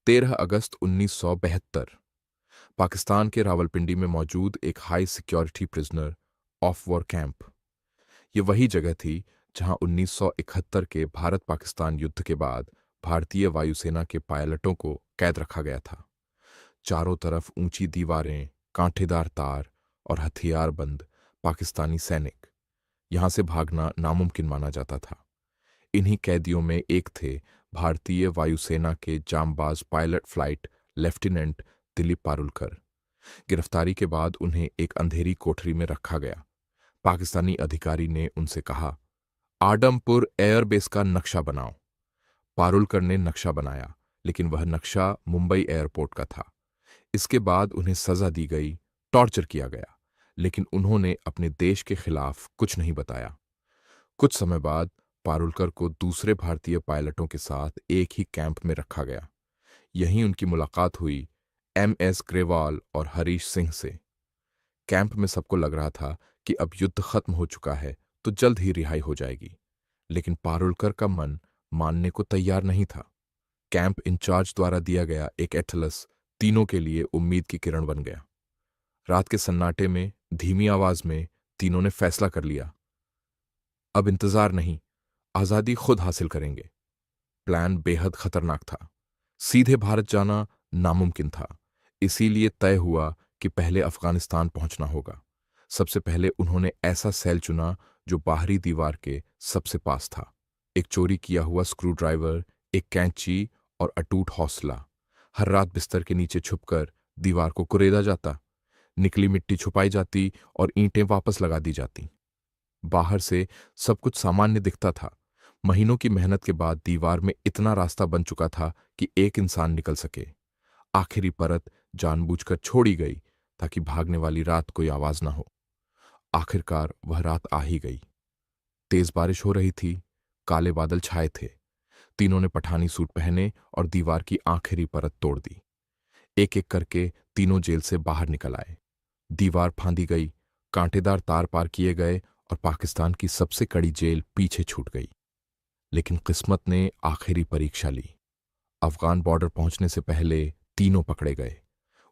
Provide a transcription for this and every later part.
13 अगस्त 1972 पाकिस्तान के रावलपिंडी में मौजूद एक high security prisoner of war camp. ये वही जगह थी जहां 1971 के भारत पाकिस्तान युद्ध के बाद भारतीय वायुसेना के पायलटों को कैद रखा गया था। चारों तरफ ऊंची दीवारें, कांटेदार तार और हथियारबंद पाकिस्तानी सैनिक। यहां से भागना नामुमकिन माना जाता था। इन्हीं कैदियों में एक थे भारतीय वायुसेना के जांबाज pilot flight lieutenant Dilip Parulkar. गिरफ्तारी के बाद उन्हें एक अंधेरी कोठरी में रखा गया। पाकिस्तानी अधिकारी ने उनसे कहा, आडमपुर एयरबेस का नक्शा बनाओ। पारुलकर ने नक्शा बनाया, लेकिन वह नक्शा मुंबई एयरपोर्ट का था। इसके बाद उन्हें सजा दी गई, टॉर्चर किया गया, लेकिन उन्होंने अपने देश के खिलाफ कुछ नहीं बताया। कुछ समय बाद पारुलकर को दूसरे भारतीय पायलटों के साथ एक ही कैंप में रखा गया। यहीं उनकी मुलाकात हुई MS ग्रेवाल और हरीश सिंह से। कैंप में सबको लग रहा था कि अब युद्ध खत्म हो चुका है तो जल्द ही रिहाई हो जाएगी, लेकिन पारुलकर का मन मानने को तैयार नहीं था। कैंप इंचार्ज द्वारा दिया गया एक एटलस तीनों के लिए उम्मीद की किरण बन गया। रात के सन्नाटे में धीमी आवाज में तीनों ने फैसला कर लिया, अब इंतजार नहीं, आजादी खुद हासिल करेंगे। प्लान बेहद खतरनाक था। सीधे भारत जाना नामुमकिन था। इसीलिए तय हुआ कि पहले अफगानिस्तान पहुंचना होगा। सबसे पहले उन्होंने ऐसा सेल चुना जो बाहरी दीवार के सबसे पास था। एक चोरी किया हुआ स्क्रू ड्राइवर, एक कैंची और अटूट हौसला। हर रात बिस्तर के नीचे छुपकर दीवार को कुरेदा जाता, निकली मिट्टी छुपाई जाती और ईंटें वापस लगा दी जाती। बाहर से सब कुछ सामान्य दिखता था। महीनों की मेहनत के बाद दीवार में इतना रास्ता बन चुका था कि एक इंसान निकल सके। आखिरी परत जानबूझकर छोड़ी गई ताकि भागने वाली रात कोई आवाज ना हो। आखिरकार वह रात आ ही गई। तेज बारिश हो रही थी, काले बादल छाए थे। तीनों ने पठानी सूट पहने और दीवार की आखिरी परत तोड़ दी। एक एक करके तीनों जेल से बाहर निकल आए। दीवार फांदी गई, कांटेदार तार पार किए गए और पाकिस्तान की सबसे कड़ी जेल पीछे छूट गई। लेकिन किस्मत ने आखिरी परीक्षा ली। अफगान बॉर्डर पहुंचने से पहले तीनों पकड़े गए।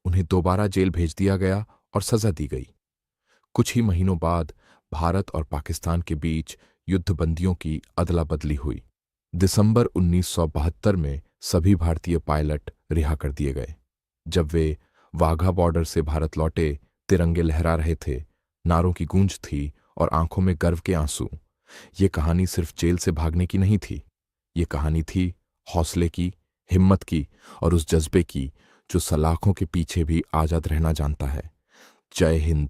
उन्हें दोबारा जेल भेज दिया गया और सजा दी गई। कुछ ही महीनों बाद भारत और पाकिस्तान के बीच युद्धबंदियों की अदला बदली हुई। दिसंबर 1972 में सभी भारतीय पायलट रिहा कर दिए गए। जब वे वाघा बॉर्डर से भारत लौटे, तिरंगे लहरा रहे थे, नारों की गूंज थी और आंखों में गर्व के आंसू। ये कहानी सिर्फ जेल से भागने की नहीं थी। ये कहानी थी हौसले की, हिम्मत की और उस जज्बे की जो सलाखों के पीछे भी आजाद रहना जानता है। जय हिंद।